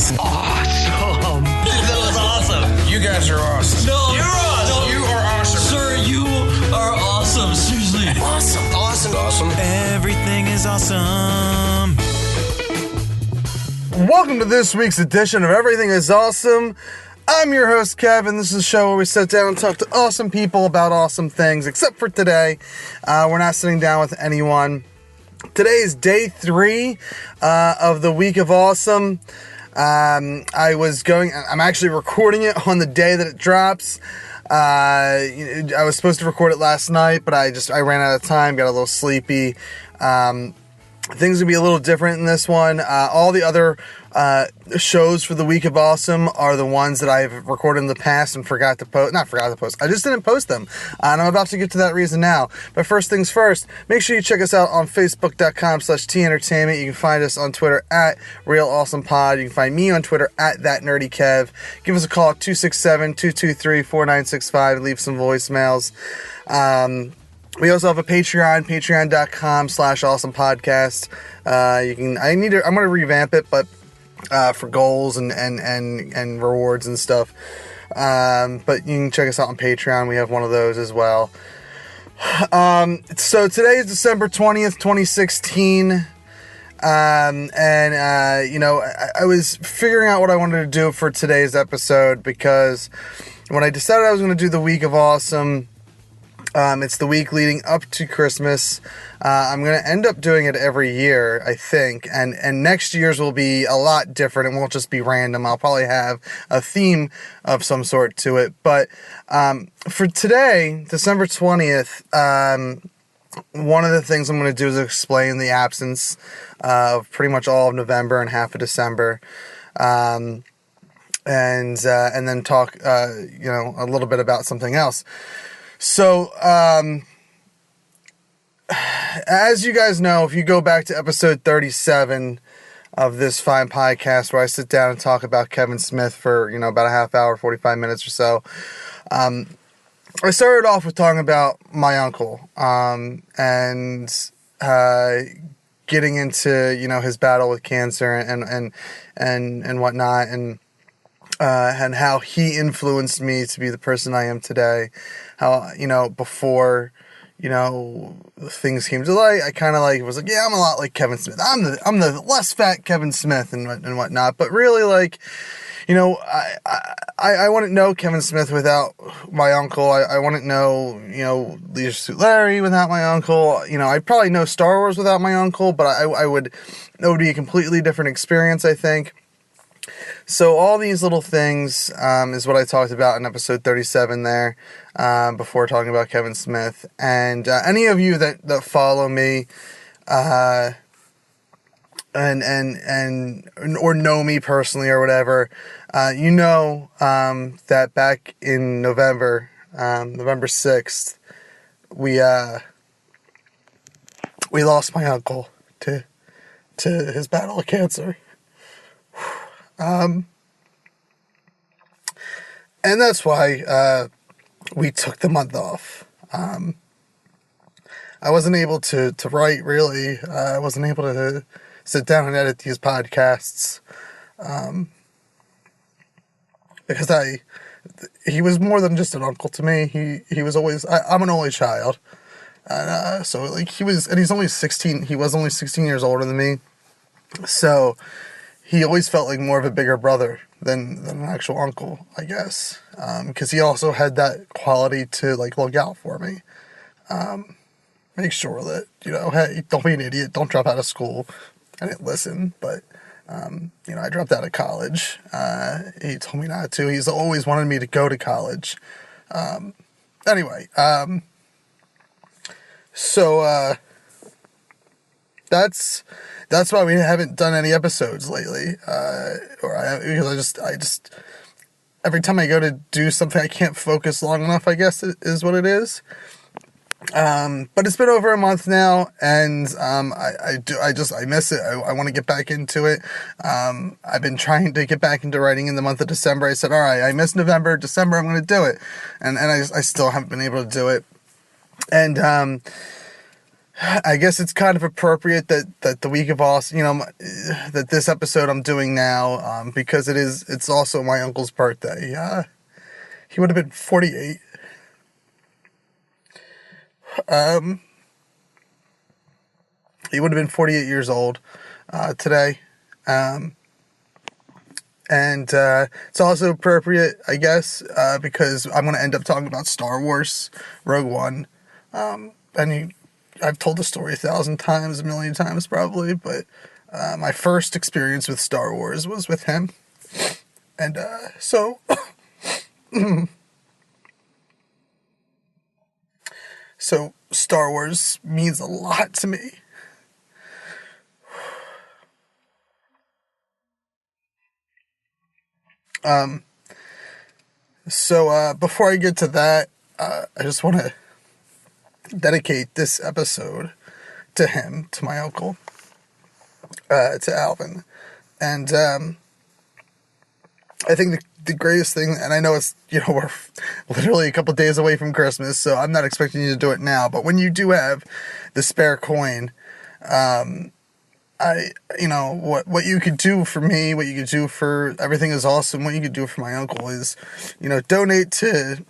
awesome. Awesome. That was awesome. You guys are awesome. No, You're awesome. no. You are awesome. Sir, you are awesome. Seriously. Awesome. Awesome. Awesome. Everything is awesome. Welcome to this week's edition of Everything is Awesome. I'm your host, Kevin. This is a show where we sit down and talk to awesome people about awesome things, except for today. We're not sitting down with anyone. Today is day 3 of the week of awesome. I'm actually recording it on the day that it drops. I was supposed to record it last night, but I ran out of time, got a little sleepy. Things will be a little different in this one. All the other shows for the week of awesome are the ones that I've recorded in the past and not forgot to post. I just didn't post them. And I'm about to get to that reason now. But first things first, make sure you check us out on Facebook.com/TEntertainment. You can find us on Twitter at RealAwesomePod. You can find me on Twitter at ThatNerdyKev. Give us a call at 267-223-4965 and leave some voicemails. We also have a Patreon, patreon.com/awesomepodcast. I'm going to revamp it, but for goals and rewards and stuff. But you can check us out on Patreon. We have one of those as well. So today is December 20th, 2016. I was figuring out what I wanted to do for today's episode, because when I decided I was going to do the week of awesome, it's the week leading up to Christmas. I'm going to end up doing it every year, I think. And next year's will be a lot different. It won't just be random. I'll probably have a theme of some sort to it. But for today, December 20th, one of the things I'm going to do is explain the absence of pretty much all of November and half of December. And then talk, a little bit about something else. So, as you guys know, if you go back to episode 37 of this fine podcast where I sit down and talk about Kevin Smith for, about a half hour, 45 minutes or so, I started off with talking about my uncle, and getting into, his battle with cancer and whatnot, and how he influenced me to be the person I am today. How, before, things came to light, I kind of was like, yeah, I'm a lot like Kevin Smith. I'm the less fat Kevin Smith and whatnot. But really, I wouldn't know Kevin Smith without my uncle. I wouldn't know, Leisure Suit Larry without my uncle. I'd probably know Star Wars without my uncle, but it would be a completely different experience, I think. So all these little things is what I talked about in episode 37 there, before talking about Kevin Smith. And any of you that follow me and or know me personally or whatever, that back in November 6th, we lost my uncle to his battle with cancer. And that's why we took the month off. I wasn't able to write, really. I wasn't able to sit down and edit these podcasts, because he was more than just an uncle to me. He was always, I'm an only child, and so he's only 16. He was only 16 years older than me, so he always felt like more of a bigger brother than an actual uncle, I guess. Because he also had that quality to, look out for me. Make sure that, hey, don't be an idiot, don't drop out of school. I didn't listen, but, I dropped out of college. He told me not to. He's always wanted me to go to college. Anyway, so that's why we haven't done any episodes lately. Because I just every time I go to do something, I can't focus long enough, I guess is what it is. But it's been over a month now, and I miss it. I want to get back into it. I've been trying to get back into writing in the month of December. I said, all right, I missed November, December, I'm going to do it. And I still haven't been able to do it. And I guess it's kind of appropriate that the week of awesome, that this episode I'm doing now, because it's also my uncle's birthday. He would have been 48. He would have been 48 years old today. And it's also appropriate, I guess, because I'm going to end up talking about Star Wars Rogue One. I've told the story 1,000 times, a million times probably, but my first experience with Star Wars was with him. And so Star Wars means a lot to me. Before I get to that, I just want to dedicate this episode to him, to my uncle, to Alvin. And I think the greatest thing, and I know it's, we're literally a couple days away from Christmas, so I'm not expecting you to do it now, but when you do have the spare coin, what you could do for me, what you could do for Everything Is Awesome, what you could do for my uncle is, donate to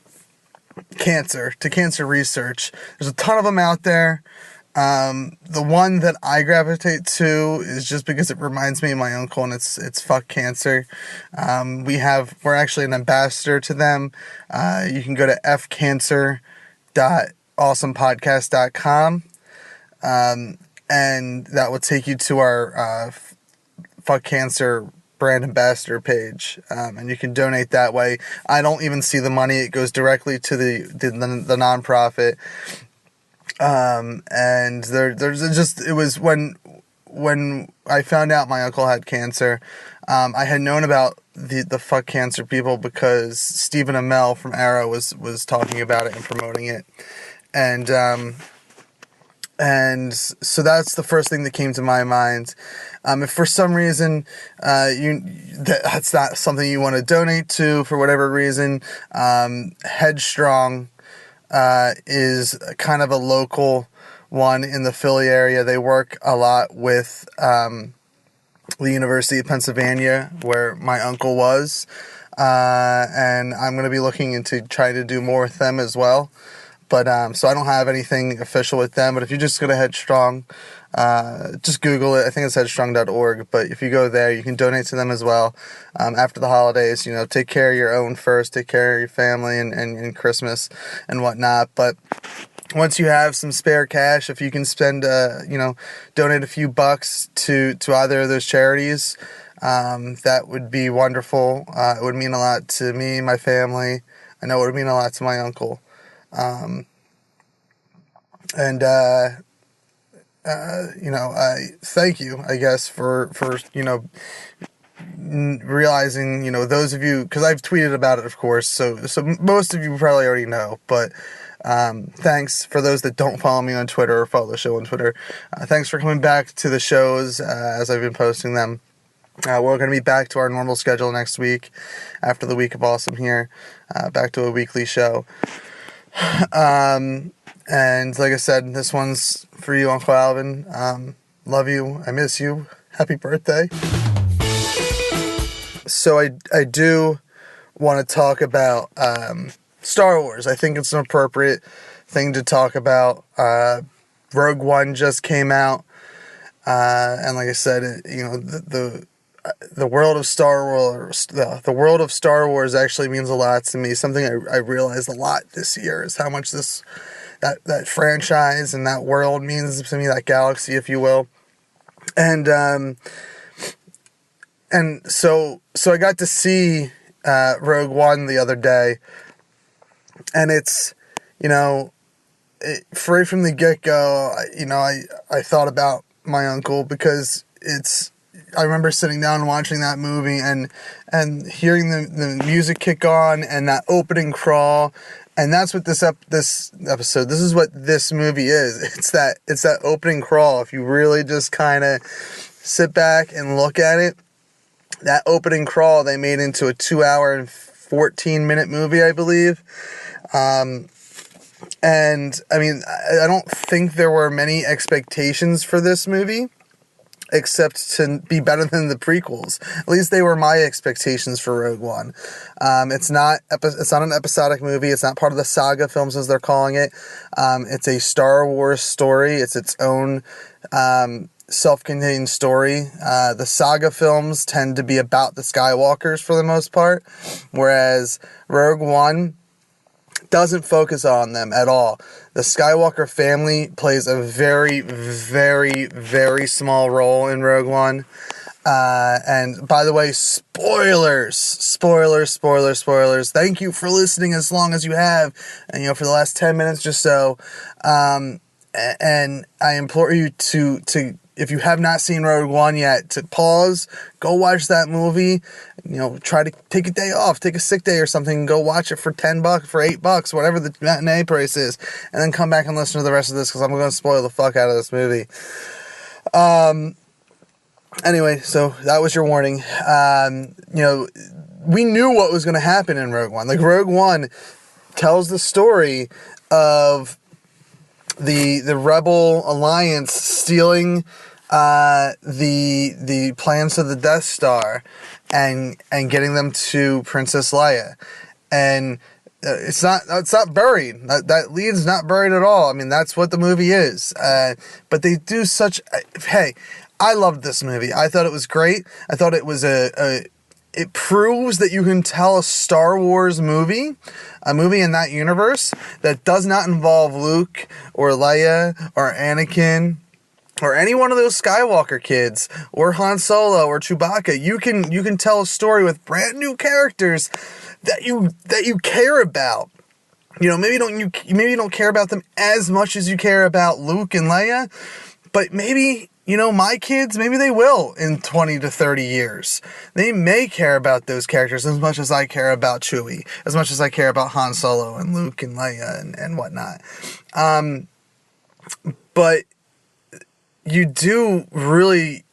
cancer research. There's a ton of them out there. The one that I gravitate to is just because it reminds me of my uncle, and it's fuck cancer. We're actually an ambassador to them. You can go to fcancer.awesomepodcast.com. And that will take you to our Fuck Cancer brand ambassador page, and you can donate that way. I don't even see the money; it goes directly to the nonprofit. And it was when I found out my uncle had cancer. I had known about the Fuck Cancer people because Stephen Amell from Arrow was talking about it and promoting it, and so that's the first thing that came to my mind. If for some reason that's not something you want to donate to for whatever reason, Headstrong is kind of a local one in the Philly area. They work a lot with the University of Pennsylvania, where my uncle was, and I'm going to be looking into trying to do more with them as well. But, so I don't have anything official with them, but if you just go to Headstrong, just Google it. I think it's headstrong.org, but if you go there, you can donate to them as well. After the holidays, take care of your own first, take care of your family and Christmas and whatnot. But once you have some spare cash, if you can spend, donate a few bucks to either of those charities, that would be wonderful. It would mean a lot to me, my family. I know it would mean a lot to my uncle. I thank you, I guess, for realizing, those of you, because I've tweeted about it, of course, so most of you probably already know, but thanks for those that don't follow me on Twitter or follow the show on Twitter. Thanks for coming back to the shows as I've been posting them. We're going to be back to our normal schedule next week after the week of awesome here, back to a weekly show. And like I said, this one's for you, Uncle Alvin. Love you. I miss you. Happy birthday. So I do want to talk about Star Wars. I think it's an appropriate thing to talk about. Rogue One just came out. And like I said, the world of Star Wars, the world of Star Wars actually means a lot to me. Something I realized a lot this year is how much that franchise and that world means to me, that galaxy, if you will. And so I got to see Rogue One the other day, and it's, right from the get-go, I thought about my uncle, because I remember sitting down and watching that movie and hearing the music kick on and that opening crawl, and that's what this episode, this is what this movie is. It's that opening crawl. If you really just kind of sit back and look at it, that opening crawl they made into a 2 hour and 14 minute movie, I believe. And I mean, I don't think there were many expectations for this movie, except to be better than the prequels. At least they were my expectations for Rogue One. It's not an episodic movie. It's not part of the saga films as they're calling it. It's a Star Wars story. It's its own self-contained story. The saga films tend to be about the Skywalkers for the most part, whereas Rogue One doesn't focus on them at all. The Skywalker family plays a very, very, very small role in Rogue One. And by the way, spoilers. Thank you for listening as long as you have, and for the last 10 minutes just so. And I implore you to if you have not seen Rogue One yet, to pause, go watch that movie. Try to take a day off, take a sick day or something, go watch it for $10, for $8, whatever the matinee price is, and then come back and listen to the rest of this, because I'm going to spoil the fuck out of this movie. Anyway, so that was your warning. We knew what was going to happen in Rogue One. Like, Rogue One tells the story of the Rebel Alliance stealing the plans of the Death Star and getting them to Princess Leia. And it's not buried. That lead's not buried at all. I mean, that's what the movie is. But they do such... Hey, I loved this movie. I thought it was great. I thought it was it proves that you can tell a Star Wars movie, a movie in that universe, that does not involve Luke or Leia or Anakin or any one of those Skywalker kids or Han Solo or Chewbacca. You can tell a story with brand new characters that you care about. Maybe you don't care about them as much as you care about Luke and Leia, but maybe... my kids, maybe they will in 20 to 30 years. They may care about those characters as much as I care about Chewie, as much as I care about Han Solo and Luke and Leia and whatnot. But you do really,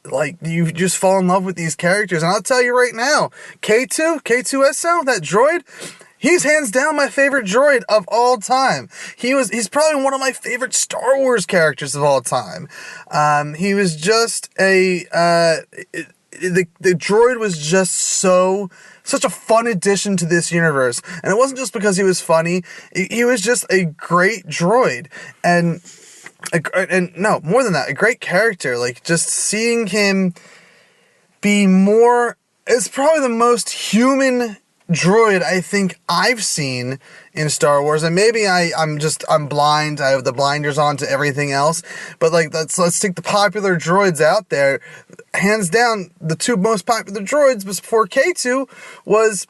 you just fall in love with these characters. And I'll tell you right now, K2SO, that droid... He's hands down my favorite droid of all time. He's probably one of my favorite Star Wars characters of all time. He was just the droid was just such a fun addition to this universe. And it wasn't just because he was funny. He was just a great droid. And no, more than that, a great character. Like, just seeing him be more... It's probably the most human droid I think I've seen in Star Wars, and maybe I'm blind. I have the blinders on to everything else, but let's take the popular droids out there. Hands down, the two most popular droids before K2 was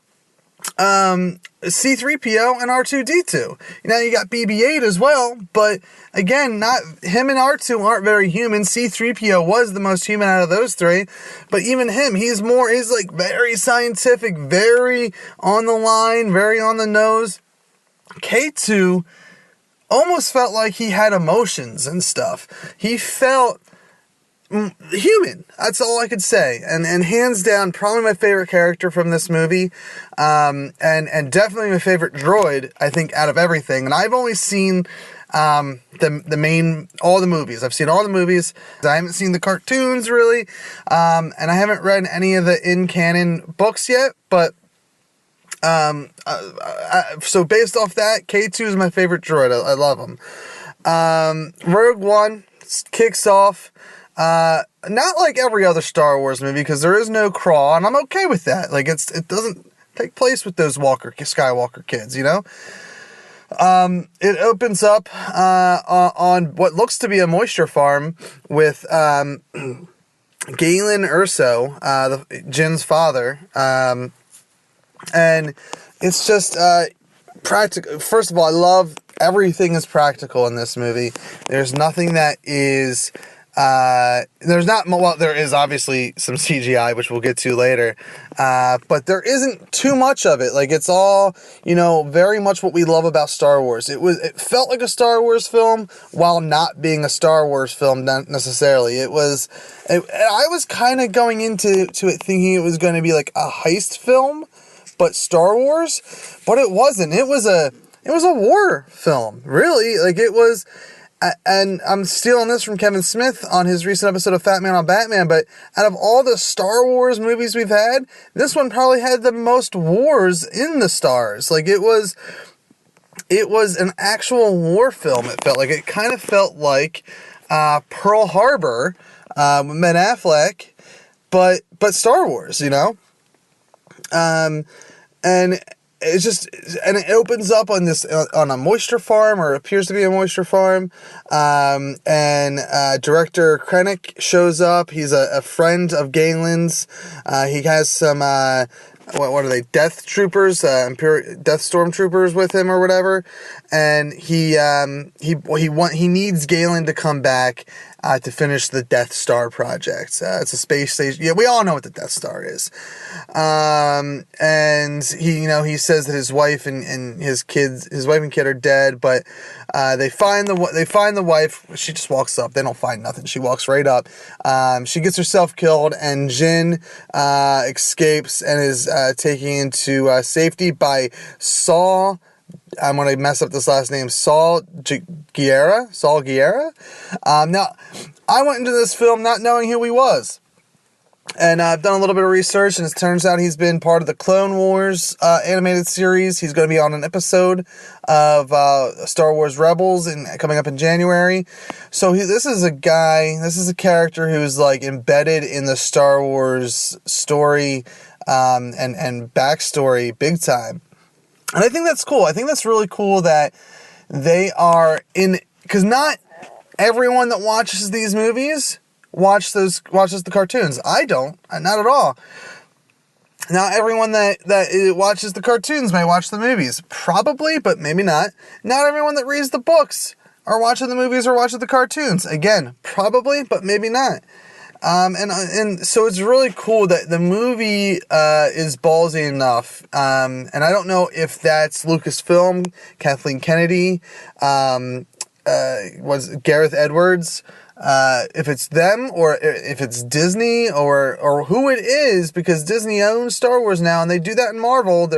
C-3PO and R2-D2. You got BB-8 as well, but again, not him and R2 aren't very human. C-3PO was the most human out of those three, but even him, he's very scientific, very on the line, very on the nose. K2 almost felt like he had emotions and stuff. He felt human. That's all I could say. And hands down, probably my favorite character from this movie. And definitely my favorite droid, I think, out of everything. And I've only seen all the movies. I've seen all the movies. I haven't seen the cartoons, really. And I haven't read any of the in-canon books yet. But so based off that, K2 is my favorite droid. I love him. Rogue One kicks off. Not like every other Star Wars movie, because there is no crawl, and I'm okay with that. It doesn't take place with those Skywalker kids, It opens up on what looks to be a moisture farm with Galen Erso, Jin's father, and it's just practical. First of all, I love everything is practical in this movie. There's nothing that is... there is obviously some CGI, which we'll get to later, but there isn't too much of it. It's all, very much what we love about Star Wars. It felt like a Star Wars film while not being a Star Wars film necessarily. I was kind of going into it thinking it was going to be like a heist film, but Star Wars, but it wasn't. It was a it was a war film, really. Like, it was, and I'm stealing this from Kevin Smith on his recent episode of Fat Man on Batman, but out of all the Star Wars movies we've had, this one probably had the most wars in the stars. Like, it was an actual war film. It felt like, it kind of felt like Pearl Harbor, with Ben Affleck, but Star Wars, you know? And it's just, and it opens up on a moisture farm, or appears to be a moisture farm. And director Krennic shows up. He's a friend of Galen's. He has some, what are they? Death Troopers, Death Stormtroopers with him or whatever. And he needs Galen to come back to finish the Death Star project. It's a space station. Yeah, we all know what the Death Star is. And he says that his wife and his wife and kid are dead, but they find the wife. She just walks up. They don't find nothing. She walks right up. She gets herself killed, and Jin escapes and is taken into safety by Saul. I'm going to mess up this last name. Saul Guerra. Now, I went into this film not knowing who he was. And I've done a little bit of research, and it turns out he's been part of the Clone Wars animated series. He's going to be on an episode of Star Wars Rebels coming up in January. So this is a character who's like embedded in the Star Wars story and backstory big time. And I think that's cool. I think that's really cool that they are because not everyone that watches these movies watches the cartoons. I don't, not at all. Not everyone that watches the cartoons may watch the movies. Probably, but maybe not. Not everyone that reads the books are watching the movies or watching the cartoons. Again, probably, but maybe not. And so it's really cool that the movie is ballsy enough. And I don't know if that's Lucasfilm, Kathleen Kennedy, was Gareth Edwards, if it's them or if it's Disney or who it is, because Disney owns Star Wars now, and they do that in Marvel.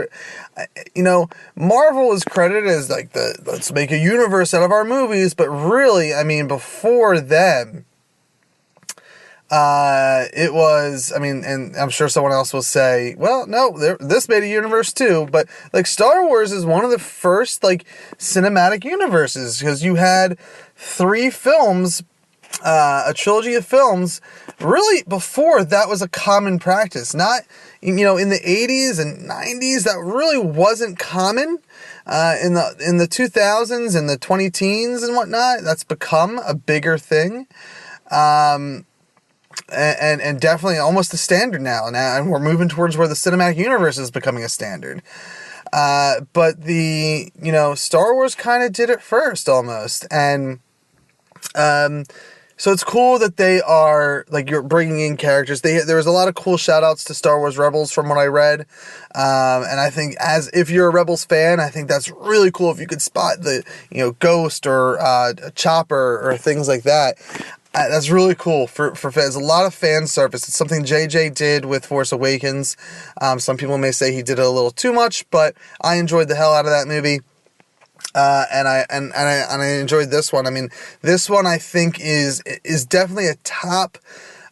Marvel is credited as like let's make a universe out of our movies, but really, I mean, before them, it was, and I'm sure someone else will say, well, no, this made a universe too, but like Star Wars is one of the first like cinematic universes, because you had 3 films, a trilogy of films, really before that was a common practice. Not, in the 80s and 90s, that really wasn't common. In the 2000s and the 20 teens and whatnot, that's become a bigger thing. And definitely almost a standard now, and we're moving towards where the cinematic universe is becoming a standard. But Star Wars kind of did it first almost, and so it's cool that they are like, you're bringing in characters. There was a lot of cool shout outs to Star Wars Rebels from what I read, and I think if you're a Rebels fan, I think that's really cool if you could spot the Ghost or a Chopper or things like that. That's really cool for fans. A lot of fan service. It's something JJ did with Force Awakens. Some people may say he did it a little too much, but I enjoyed the hell out of that movie. And I enjoyed this one. I mean, this one I think is definitely a top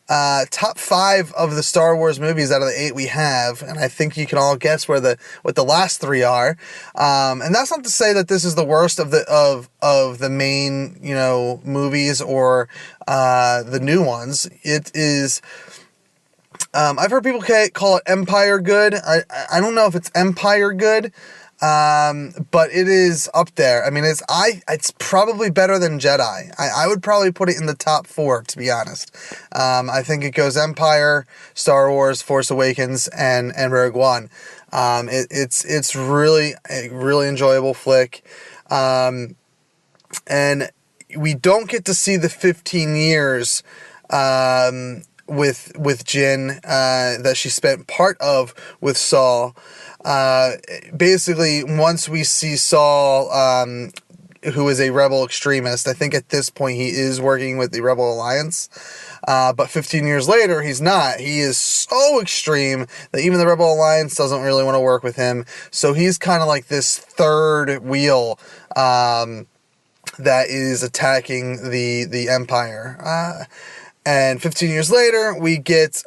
5 of the Star Wars movies out of the 8 we have, and I think you can all guess what the last 3 are. And that's not to say that this is the worst of the main movies or the new ones. It is. I've heard people call it Empire good. I don't know if it's Empire good. But it is up there. I mean, it's probably better than Jedi. I would probably put it in the top 4, to be honest. I think it goes Empire, Star Wars, Force Awakens, and Rogue One. It's really a really enjoyable flick. And we don't get to see the 15 years, with Jin, that she spent part of with Saul. Basically, once we see Saul who is a rebel extremist. I think at this point he is working with the Rebel Alliance. But 15 years later, he's not. He is so extreme that even the Rebel Alliance doesn't really want to work with him. So he's kind of like this third wheel that is attacking the Empire. And 15 years later, we get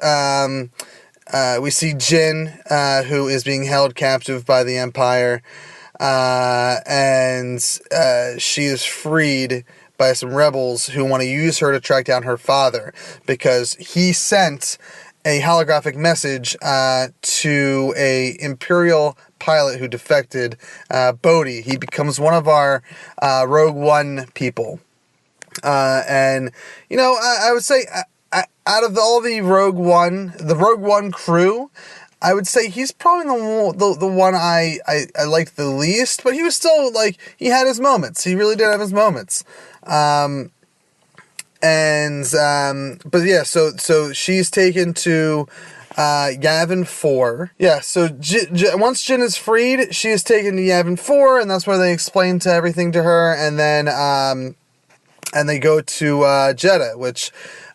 we see Jin, who is being held captive by the Empire, and she is freed by some rebels who want to use her to track down her father, because he sent a holographic message to a Imperial pilot who defected, Bodhi. He becomes one of our Rogue One people. And, you know, I would say out of all the Rogue One crew, I would say he's probably the one I liked the least, but he was still, like, he had his moments. He really did have his moments. But yeah, so she's taken to Yavin 4. Yeah, so once Jin is freed, she is taken to Yavin 4, and that's where they explain everything to her, and then and they go to Jeddah, which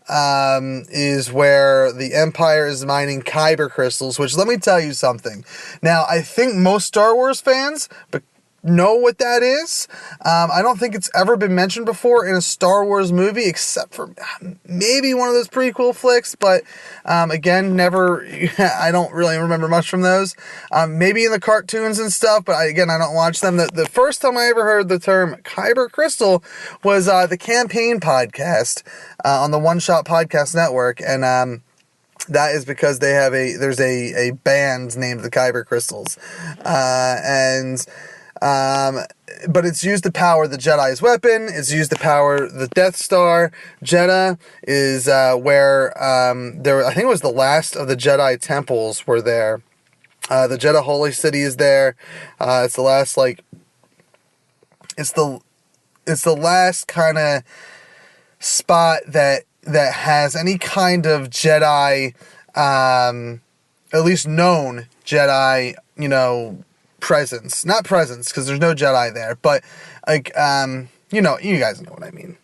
is where the Empire is mining kyber crystals, which, let me tell you something. Now, I think most Star Wars fans know what that is. I don't think it's ever been mentioned before in a Star Wars movie, except for maybe one of those prequel flicks, but again, never, I don't really remember much from those. Maybe in the cartoons and stuff, but I don't watch them. The first time I ever heard the term kyber crystal was the Campaign podcast on the One Shot Podcast Network, and that is because there's a band named the Kyber Crystals, but it's used to power the Jedi's weapon. It's used to power the Death Star. Jeddah is where I think it was the last of the Jedi temples were there. The Jeddah Holy City is there. It's the last, like, it's the last kind of spot that has any kind of Jedi, at least known Jedi, you know, presence. Not presence, because there's no Jedi there, but, like, you know, you guys know what I mean.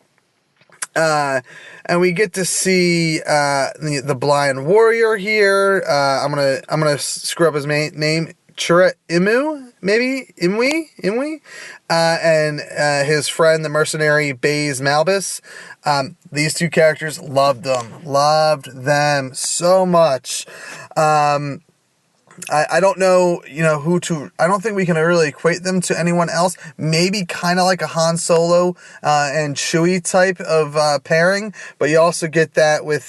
And we get to see the Blind Warrior here. I'm gonna screw up his name. Chura Imu, maybe? Imwi? And his friend, the mercenary Baze Malbus. These two characters, loved them so much. I don't know, you know, I don't think we can really equate them to anyone else. Maybe kind of like a Han Solo and Chewie type of pairing, but you also get that with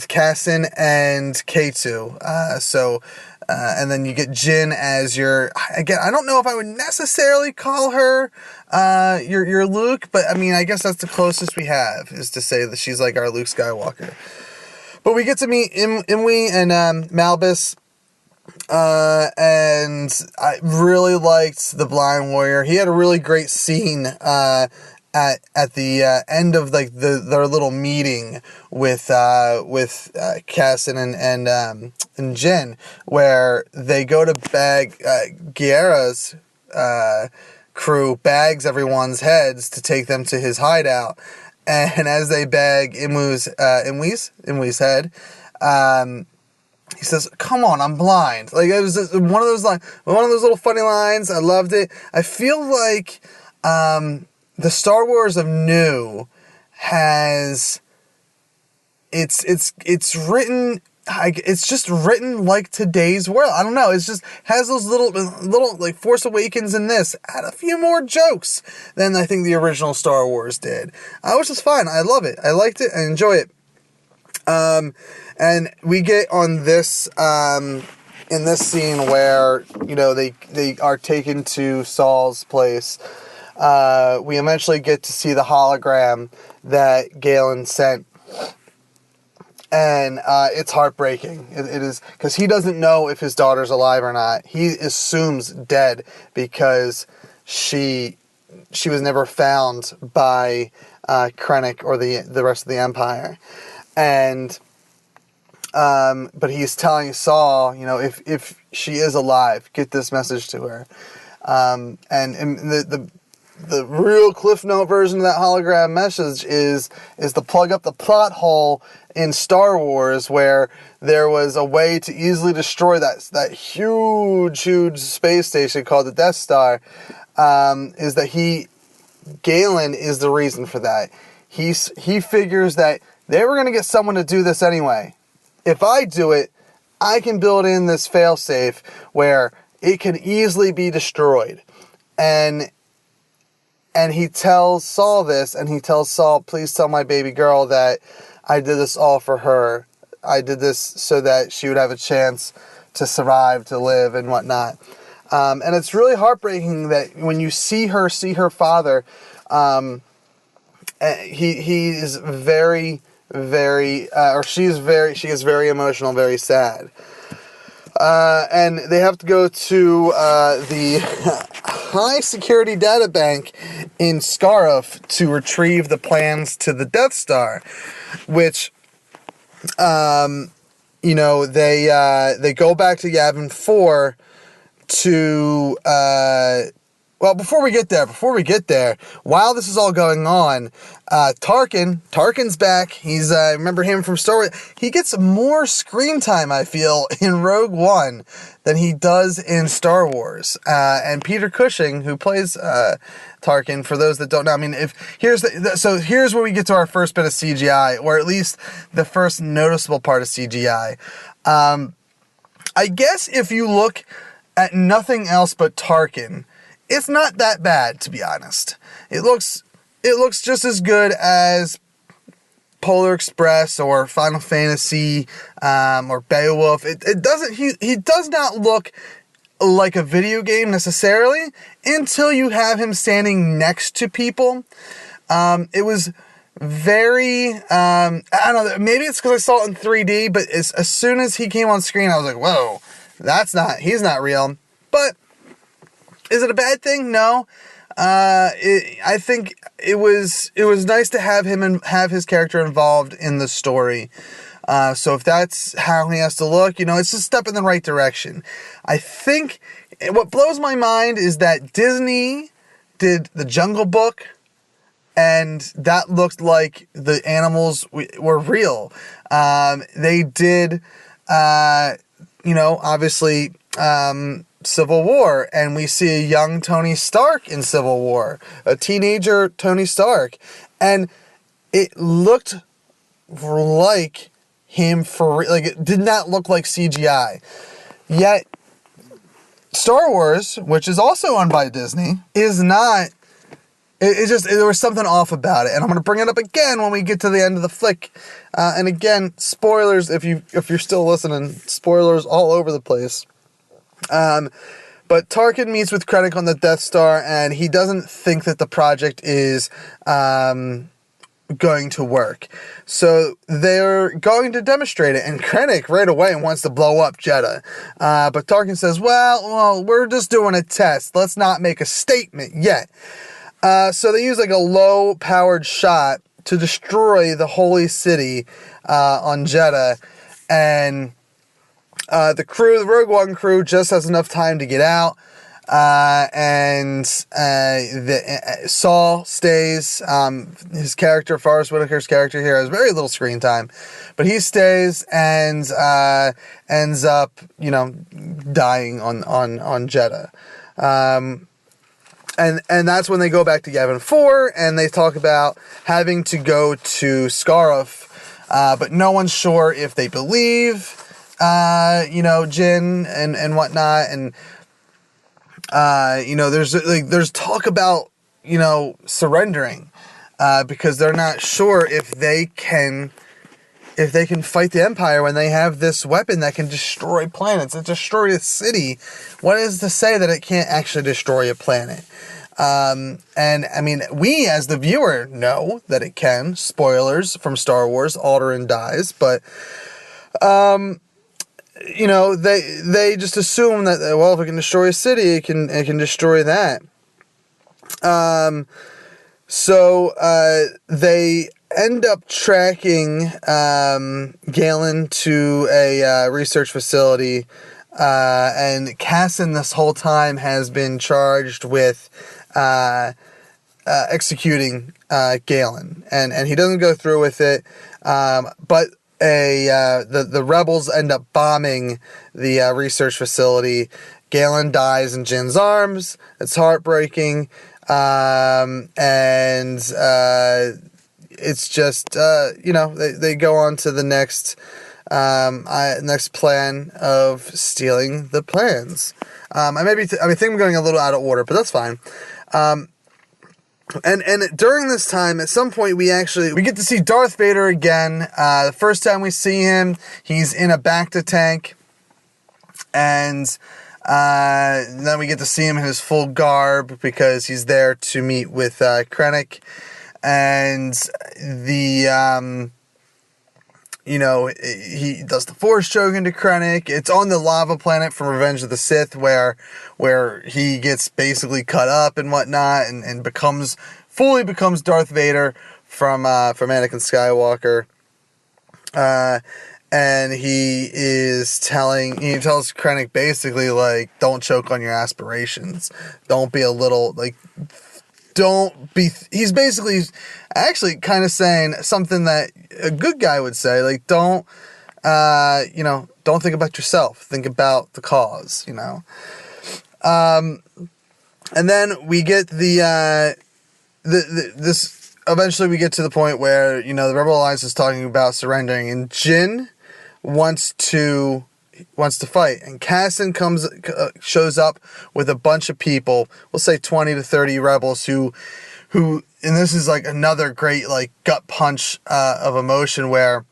Cassian and K2. And then you get Jin as your, again, I don't know if I would necessarily call her your Luke, but I mean, I guess that's the closest we have, is to say that she's like our Luke Skywalker. But we get to meet Imwi and Malbus. And I really liked the Blind Warrior. He had a really great scene at the end of, like, their little meeting with Cassian and Jin, where they go to bag Guerra's crew bags everyone's heads to take them to his hideout, and as they bag Imwi's head, he says, "Come on, I'm blind." Like, it was one of those little funny lines. I loved it. I feel like the Star Wars of New has it's written. It's just written like today's world. I don't know. It's just has those little like Force Awakens in this. Add a few more jokes than I think the original Star Wars did, which is fine. I love it. I liked it. I enjoy it. And we get on this, in this scene where, you know, they are taken to Saul's place. We eventually get to see the hologram that Galen sent. And, it's heartbreaking. It is, because he doesn't know if his daughter's alive or not. He assumes dead because she was never found by, Krennic or the rest of the Empire. And, but he's telling Saul, you know, if she is alive, get this message to her. And the real Cliff Note version of that hologram message is to plug up the plot hole in Star Wars where there was a way to easily destroy that huge space station called the Death Star. Is that Galen is the reason for that. He figures that they were going to get someone to do this anyway. If I do it, I can build in this failsafe where it can easily be destroyed. And he tells Saul this, and he tells Saul, please tell my baby girl that I did this all for her. I did this so that she would have a chance to survive, to live, and whatnot. And it's really heartbreaking that when you see her father, he is very, very, she is very emotional, very sad. And they have to go to the high security data bank in Scarif to retrieve the plans to the Death Star, which, they go back to Yavin 4 to, before we get there, while this is all going on, Tarkin's back. He's, remember him from Star Wars. He gets more screen time, I feel, in Rogue One than he does in Star Wars. And Peter Cushing, who plays, Tarkin, for those that don't know, I mean, here's where we get to our first bit of CGI, or at least the first noticeable part of CGI. I guess if you look at nothing else but Tarkin, it's not that bad, to be honest. It looks just as good as Polar Express or Final Fantasy or Beowulf. It doesn't. He does not look like a video game necessarily until you have him standing next to people. It was very. I don't know. Maybe it's because I saw it in 3D, but as soon as he came on screen, I was like, "Whoa, he's not real." But is it a bad thing? No. I think it was nice to have him and have his character involved in the story. So if that's how he has to look, it's a step in the right direction. I think what blows my mind is that Disney did The Jungle Book, and that looked like the animals were real. They did, obviously, Civil War, and we see a young Tony Stark in Civil War, a teenager Tony Stark, and it looked like him it did not look like CGI. Yet Star Wars, which is also owned by Disney, is not. There was something off about it, and I'm going to bring it up again when we get to the end of the flick. And again, spoilers if you're still listening. Spoilers all over the place. But Tarkin meets with Krennic on the Death Star, and he doesn't think that the project is going to work. So they're going to demonstrate it, and Krennic right away wants to blow up Jeddah. But Tarkin says, well, we're just doing a test. Let's not make a statement yet. So they use like a low-powered shot to destroy the holy city on Jeddah, and the Rogue One crew just has enough time to get out, and Saul stays. His character, Forrest Whitaker's character here, has very little screen time, but he stays and ends up, dying on Jeddah. And that's when they go back to Yavin 4, and they talk about having to go to Scarif, but no one's sure if they believe Jin and whatnot, and there's talk about surrendering, because they're not sure if they can fight the Empire when they have this weapon that can destroy planets. It destroyed a city. What is to say that it can't actually destroy a planet? And I mean, we as the viewer know that it can. Spoilers from Star Wars: Alderaan dies, but they just assume that, well, if it can destroy a city, it can destroy that. So they end up tracking Galen to a research facility, and Cassin this whole time has been charged with executing Galen, and he doesn't go through with it. But the rebels end up bombing the research facility. Galen dies in Jin's arms. It's heartbreaking, and it's just they go on to the next plan of stealing the plans. I think I'm going a little out of order, but that's fine. And during this time, at some point, we get to see Darth Vader again. The first time we see him, he's in a Bacta tank, and then we get to see him in his full garb because he's there to meet with Krennic, and he does the Force choke into Krennic. It's on the lava planet from Revenge of the Sith where he gets basically cut up and whatnot and fully becomes Darth Vader from Anakin Skywalker. And he tells Krennic basically, like, don't choke on your aspirations. He's basically actually kind of saying something that a good guy would say, like, don't think about yourself, think about the cause, and then we get eventually we get to the point where, the Rebel Alliance is talking about surrendering, and Jin wants to fight, and Cassian shows up with a bunch of people, we'll say 20 to 30 rebels who, and this is like another great like gut punch of emotion where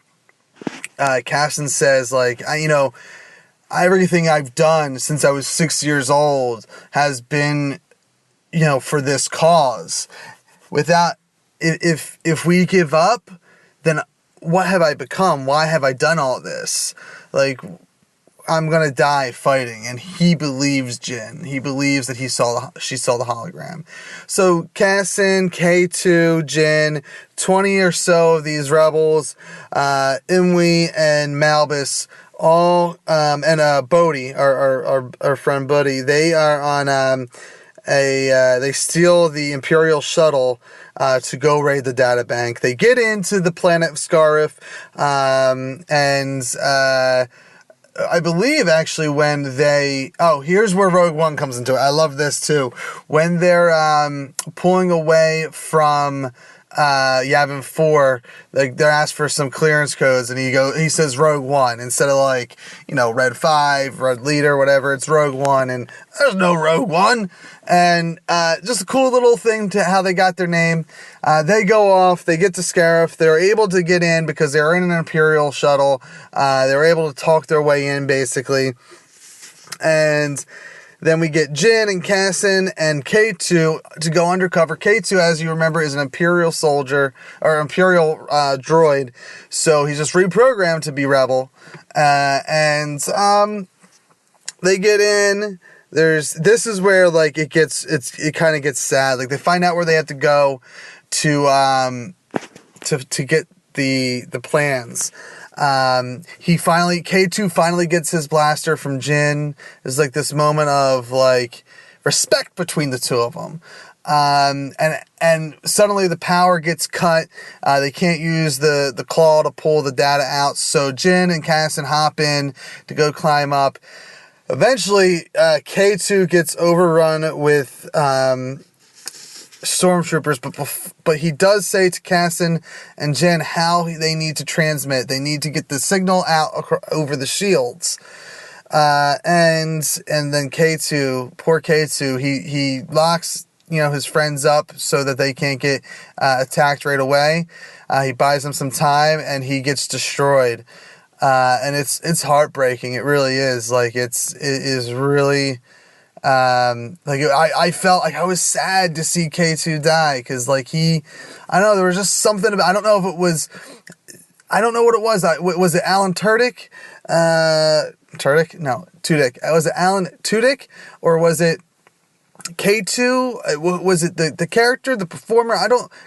Cassian says, like, everything I've done since I was 6 years old has been, for this cause. If we give up, then what have I become? Why have I done all this? Like, I'm gonna die fighting. And he believes Jin. He believes that she saw the hologram. So Cassian, K2, Jin, 20 or so of these rebels, Imwe and Malbus, all and Bodhi, our friend Buddy, they are on they steal the Imperial shuttle to go raid the databank. They get into the planet of Scarif, and I believe actually when here's where Rogue One comes into it. I love this too. When they're pulling away from Yavin 4, like, they're asked for some clearance codes, and he says Rogue One instead of, like, Red 5, Red Leader, whatever. It's Rogue One, and there's no Rogue One. And just a cool little thing to how they got their name. They go off, they get to Scarif, they're able to get in because they're in an Imperial shuttle. They were able to talk their way in, basically. And then we get Jin and Cassian and K2 to go undercover. K2, as you remember, is an Imperial soldier, or Imperial droid, so he's just reprogrammed to be Rebel. And they get in. This is where, like, it kind of gets sad. Like, they find out where they have to go to get the plans. K2 finally gets his blaster from Jin. There's like this moment of, like, respect between the two of them. And suddenly the power gets cut. They can't use the claw to pull the data out. So Jin and Cassian hop in to go climb up. Eventually, K2 gets overrun with stormtroopers, but he does say to Cassian and Jin how they need to transmit. They need to get the signal out over the shields. And then K2, poor K2, he locks his friends up so that they can't get attacked right away. He buys them some time, and he gets destroyed. And it's heartbreaking. It really is. Like, it is really, I felt like I was sad to see K2 die, because, like, I don't know, there was just something about, I don't know what it was. Was it Alan Tudyk? No, Tudyk. Was it Alan Tudyk, or was it K2? Was it the character, the performer?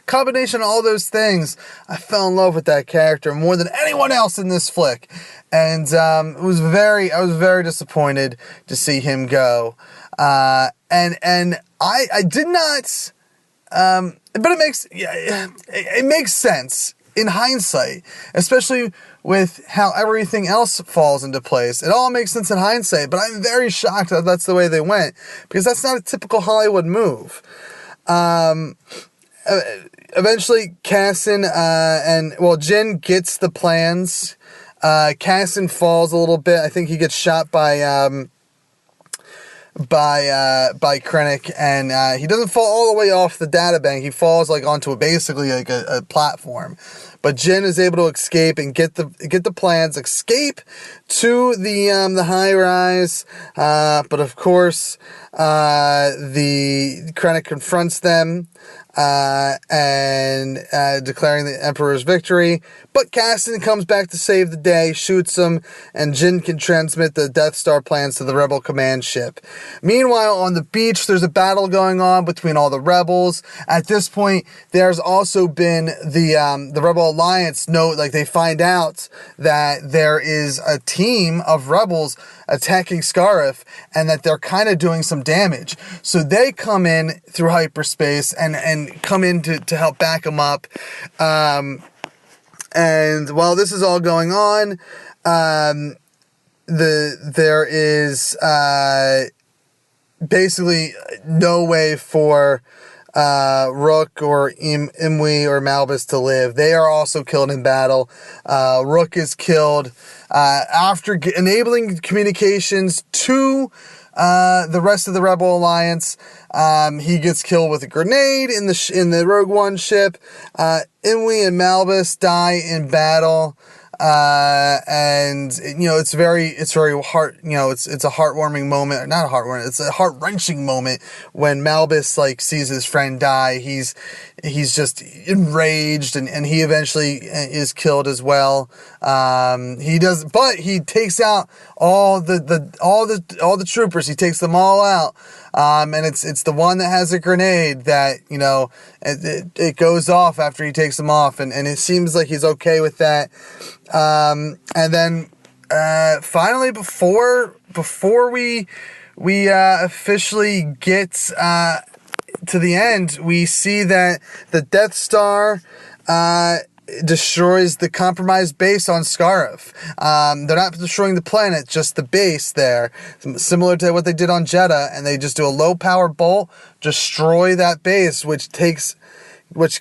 Combination of all those things. I fell in love with that character more than anyone else in this flick. And I was very disappointed to see him go. And I did not but it makes sense in hindsight, especially with how everything else falls into place. It all makes sense in hindsight, but I'm very shocked that that's the way they went, because that's not a typical Hollywood move. Eventually, Casson Jin gets the plans. Casson falls a little bit. I think he gets shot by Krennic, and he doesn't fall all the way off the databank. He falls like onto basically like a platform. But Jin is able to escape and get the plans, escape to the high rise. But of course, the Krennic confronts them and declaring the Emperor's victory. But Cassian comes back to save the day, shoots him, and Jin can transmit the Death Star plans to the Rebel command ship. Meanwhile, on the beach, there's a battle going on between all the rebels. At this point, there's also been the Rebel Alliance they find out that there is a team of rebels attacking Scarif, and that they're kind of doing some damage. So they come in through hyperspace and come in to help back them up. And while this is all going on, there is basically no way for Rook or Imwe or Malbus to live. They are also killed in battle. Rook is killed after enabling communications to the rest of the Rebel Alliance. He gets killed with a grenade in the Rogue One ship. Imwe and Malbus die in battle. And it's very heart, it's a heartwarming moment, not a heartwarming, it's a heart-wrenching moment when Malbus sees his friend die. He's just enraged, and he eventually is killed as well. But he takes out all the troopers. He takes them all out. And it's the one that has a grenade that, it goes off after he takes them off, and it seems like he's okay with that. And then, finally, before we officially get, to the end, we see that the Death Star, destroys the compromised base on Scarif. They're not destroying the planet, just the base there, similar to what they did on Jeddah, and they just do a low power bolt, destroy that base, which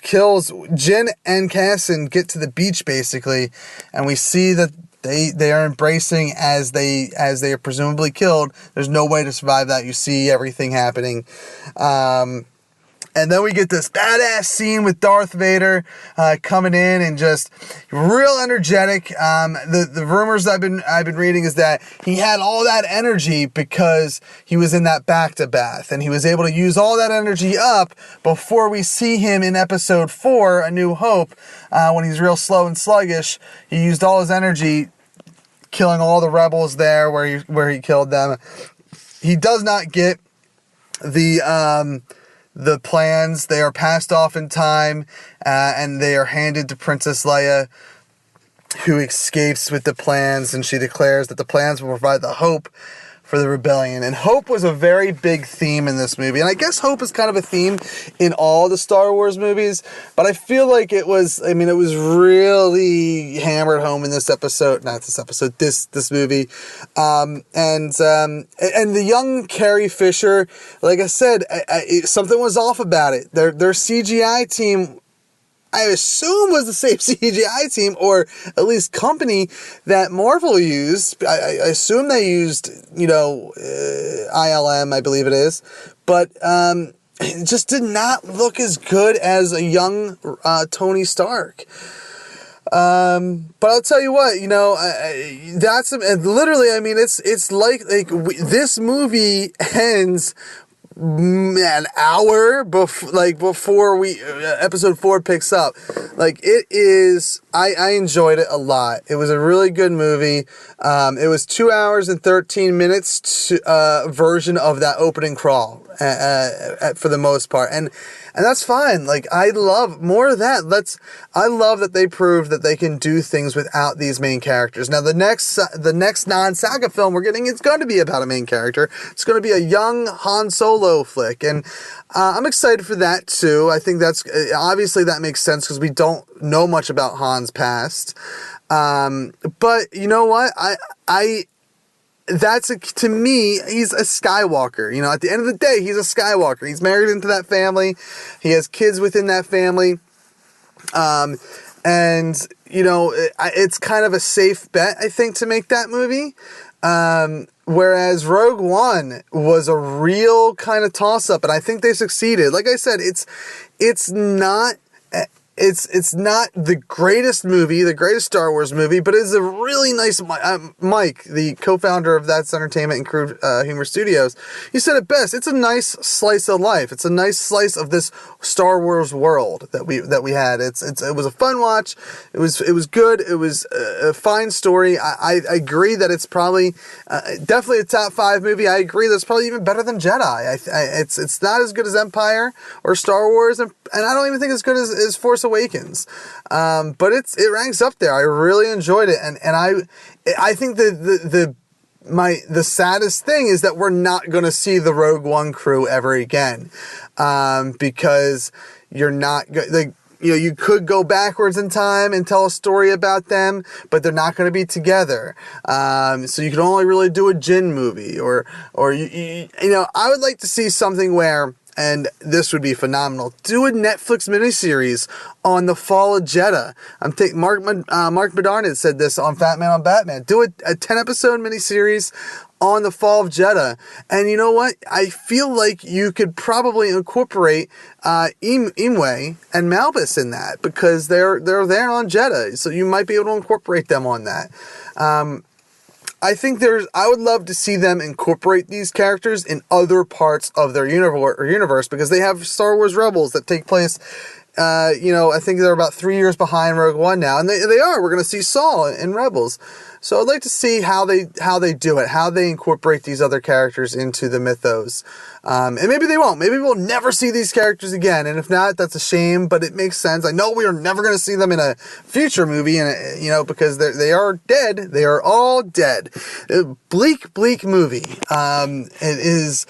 kills Jin and Cassian, get to the beach basically, and we see that they are embracing as they are presumably killed. There's no way to survive that. You see everything happening. And then we get this badass scene with Darth Vader coming in and just real energetic. The rumors I've been reading is that he had all that energy because he was in that bacta bath, and he was able to use all that energy up before we see him in Episode 4, A New Hope, when he's real slow and sluggish. He used all his energy killing all the rebels there where he killed them. He does not get the plans. They are passed off in time, and they are handed to Princess Leia, who escapes with the plans, and she declares that the plans will provide the hope for the rebellion. And hope was a very big theme in this movie, and I guess hope is kind of a theme in all the Star Wars movies, but I feel like it was really hammered home in this movie. And the young Carrie Fisher, like I said, something was off about it. Their CGI team, I assume, was the same CGI team, or at least company that Marvel used. I assume they used, ILM, I believe it is. But it just did not look as good as a young Tony Stark. But I'll tell you what, it's like this movie ends an hour before Episode 4 picks up. It is, I enjoyed it a lot. It was a really good movie. It was 2 hours and 13 minutes version of that opening crawl, for the most part. And that's fine. I love more of that. I love that they prove that they can do things without these main characters. Now, the next non-saga film we're getting, it's going to be about a main character. It's going to be a young Han Solo solo flick, and I'm excited for that too. I think that's obviously that makes sense because we don't know much about Han's past. But you know what? To me, he's a Skywalker. You know, at the end of the day, he's a Skywalker. He's married into that family. He has kids within that family. And, you know, it's kind of a safe bet, I think, to make that movie. Whereas Rogue One was a real kind of toss-up, and I think they succeeded. Like I said, it's not the greatest movie, the greatest Star Wars movie, but it's a really nice... Mike, the co-founder of That's Entertainment and Crude Humor Studios, he said it best. It's a nice slice of life. It's a nice slice of this Star Wars world that we had. It was a fun watch. It was good. It was a fine story. I agree that it's probably definitely a top 5 movie. I agree that it's probably even better than Jedi. It's not as good as Empire or Star Wars, and I don't even think it's good as Force Awakens, but it ranks up there. I really enjoyed it, and I think the saddest thing is that we're not going to see the Rogue One crew ever again, because you're not you could go backwards in time and tell a story about them, but they're not going to be together. So you can only really do a Jin movie, or you know, I would like to see something where, and this would be phenomenal, do a Netflix miniseries on the fall of Jeddah. I'm thinking Mark Bedard said this on Fat Man on Batman. Do a 10-episode miniseries on the fall of Jeddah. And you know what? I feel like you could probably incorporate Imwe and Malbus in that, because they're there on Jeddah. So you might be able to incorporate them on that. I think I would love to see them incorporate these characters in other parts of their universe, because they have Star Wars Rebels that take place, you know, I think they're about 3 years behind Rogue One now, and they are. We're going to see Saul in Rebels. So I'd like to see how they do it, how they incorporate these other characters into the mythos. And maybe they won't. Maybe we'll never see these characters again. And if not, that's a shame, but it makes sense. I know we are never going to see them in a future movie, and you know, because they are dead. They are all dead. Bleak movie. It is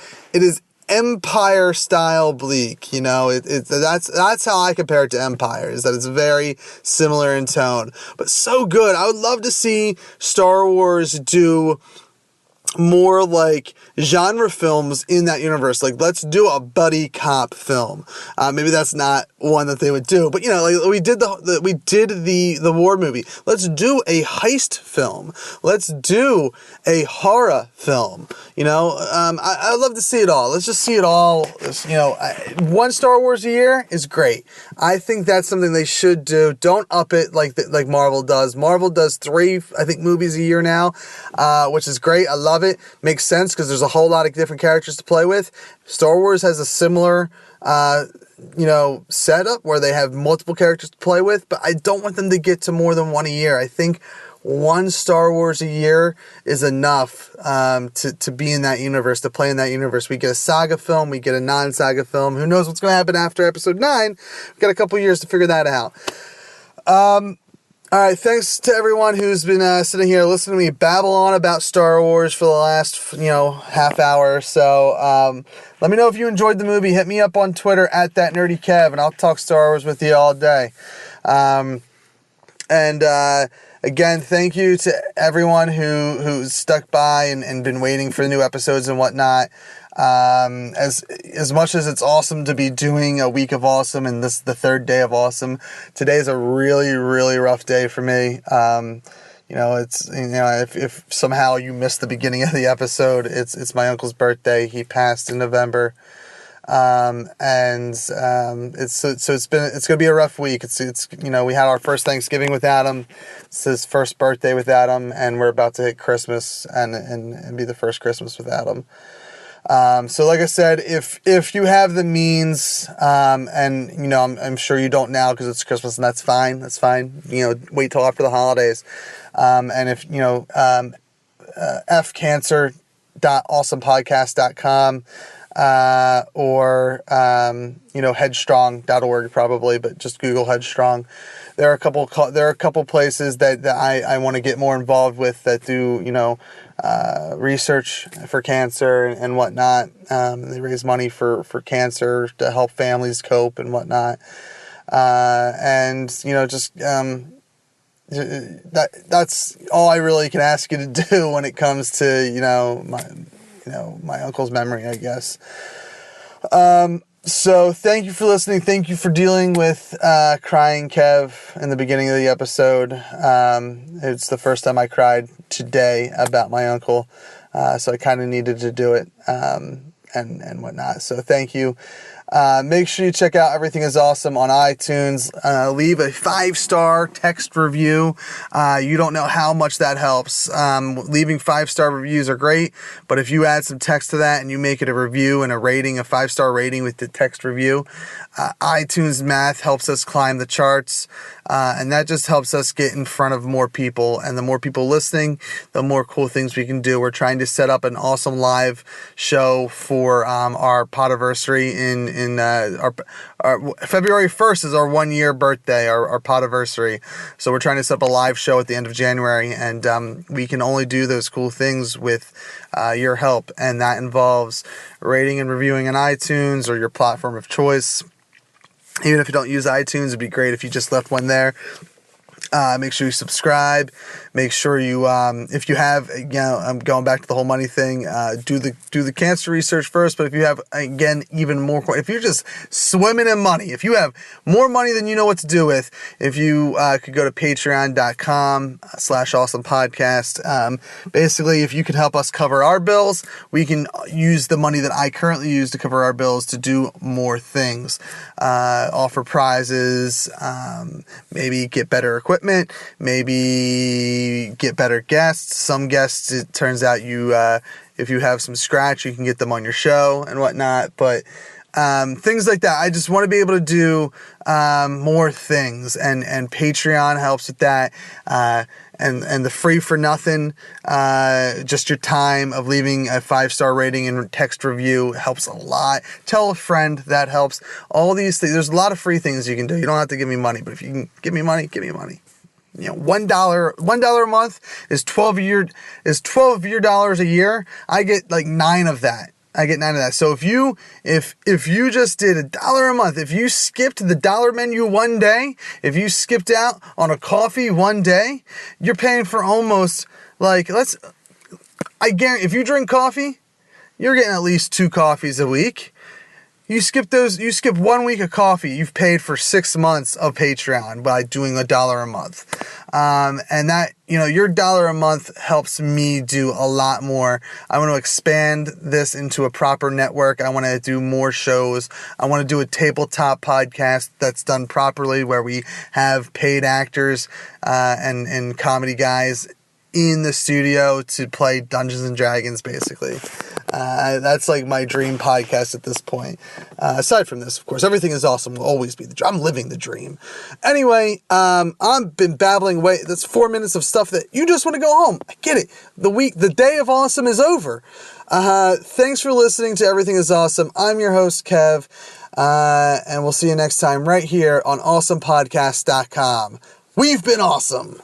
Empire style bleak, you know. That's how I compare it to Empire, is that it's very similar in tone, but so good. I would love to see Star Wars do more like genre films in that universe. Like, let's do a buddy cop film. Maybe that's not one that they would do, but you know, like we did the war movie. Let's do a heist film. Let's do a horror film. You know, I'd love to see it all. Let's just see it all. You know, one Star Wars a year is great. I think that's something they should do. Don't up it like Marvel does. Marvel does 3, I think, movies a year now, which is great. I love it. Makes sense because there's a whole lot of different characters to play with. Star Wars has a similar, you know, setup where they have multiple characters to play with, but I don't want them to get to more than one a year. I think one Star Wars a year is enough to be in that universe, to play in that universe. We get a saga film, we get a non-saga film. Who knows what's going to happen after episode 9? We've got a couple years to figure that out. All right, thanks to everyone who's been sitting here listening to me babble on about Star Wars for the last, you know, half hour or so. Let me know if you enjoyed the movie. Hit me up on Twitter at ThatNerdyKev, and I'll talk Star Wars with you all day. Again, thank you to everyone who's stuck by and been waiting for the new episodes and whatnot. As much as it's awesome to be doing a week of awesome and this the third day of awesome, today's a really, really rough day for me. You know, if somehow you missed the beginning of the episode, it's my uncle's birthday. He passed in November. It's gonna be a rough week. It's you know, we had our first Thanksgiving without him. It's his first birthday without him, and we're about to hit Christmas and be the first Christmas without him. So like I said, if you have the means, and you know, I'm sure you don't now because it's Christmas, and that's fine. You know, wait till after the holidays. And if you know, fcancer.awesomepodcast.com, or you know, headstrong.org probably, but just Google Headstrong. There are a couple places that I want to get more involved with that do, you know, research for cancer and whatnot. They raise money for cancer to help families cope and whatnot. And just that's all I really can ask you to do when it comes to my uncle's memory, I guess. So thank you for listening. Thank you for dealing with crying Kev in the beginning of the episode. It's the first time I cried today about my uncle, so I kind of needed to do it and whatnot. So thank you. Make sure you check out Everything is Awesome on iTunes. Leave a 5-star text review. You don't know how much that helps. Leaving 5-star reviews are great, but if you add some text to that and you make it a review and a rating, a 5-star rating with the text review, iTunes math helps us climb the charts, and that just helps us get in front of more people. And the more people listening, the more cool things we can do. We're trying to set up an awesome live show for our podiversary in our February 1st is our 1-year birthday, our podiversary. So we're trying to set up a live show at the end of January, and we can only do those cool things with your help, and that involves rating and reviewing on iTunes or your platform of choice. Even if you don't use iTunes, it'd be great if you just left one there. Make sure you subscribe. Make sure you, if you have, I'm going back to the whole money thing, do the cancer research first. But if you have, again, even more, if you're just swimming in money, if you have more money than you know what to do with, if you could go to patreon.com/awesomepodcast. Basically, if you could help us cover our bills, we can use the money that I currently use to cover our bills to do more things. Offer prizes, maybe get better equipment, maybe get better guests. Some guests, it turns out if you have some scratch, you can get them on your show and whatnot. But things like that. I just want to be able to do more things, and Patreon helps with that. And the free for nothing, just your time of leaving a 5-star rating and text review helps a lot. Tell a friend, that helps. All these things, there's a lot of free things you can do. You don't have to give me money, but if you can give me money, give me money. $1 a month is $12 of your dollars a year. I get like 9 of that. So if you just did $1 a month, if you skipped the dollar menu one day, if you skipped out on a coffee one day, you're paying for almost I guarantee if you drink coffee, you're getting at least 2 coffees a week. You skip 1 week of coffee, you've paid for 6 months of Patreon by doing $1 a month. And that, your $1 a month helps me do a lot more. I want to expand this into a proper network. I want to do more shows. I want to do a tabletop podcast that's done properly, where we have paid actors and comedy guys in the studio to play Dungeons and Dragons, basically. That's like my dream podcast at this point. Aside from this, of course, Everything is Awesome will always be the dream. I'm living the dream. Anyway, I've been babbling away. That's 4 minutes of stuff that you just want to go home. I get it. The day of awesome is over. Thanks for listening to Everything is Awesome. I'm your host, Kev, and we'll see you next time right here on awesomepodcast.com. We've been awesome.